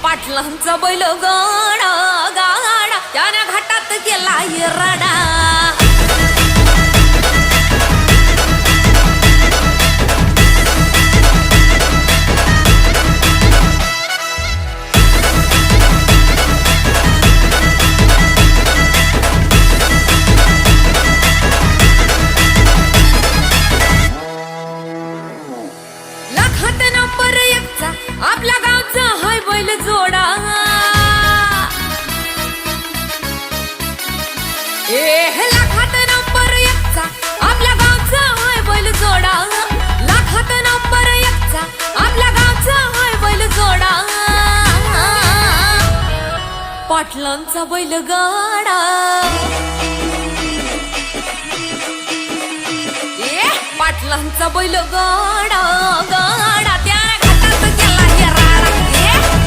पाटलांचा बैल गाडा गाडा त्याने घाटात केला रडा लाखात नंबर एकचा आपल्या गावचा हाय बैल जोडा लाखात नंबर एकचा आपल्या गावचा हाय बैल जोडा लाखात नंबर एकचा आपल्या गावचा हाय बैल जोडा पाटलांचा बैल गाडा पाटलांचा बैल गाडा गाडा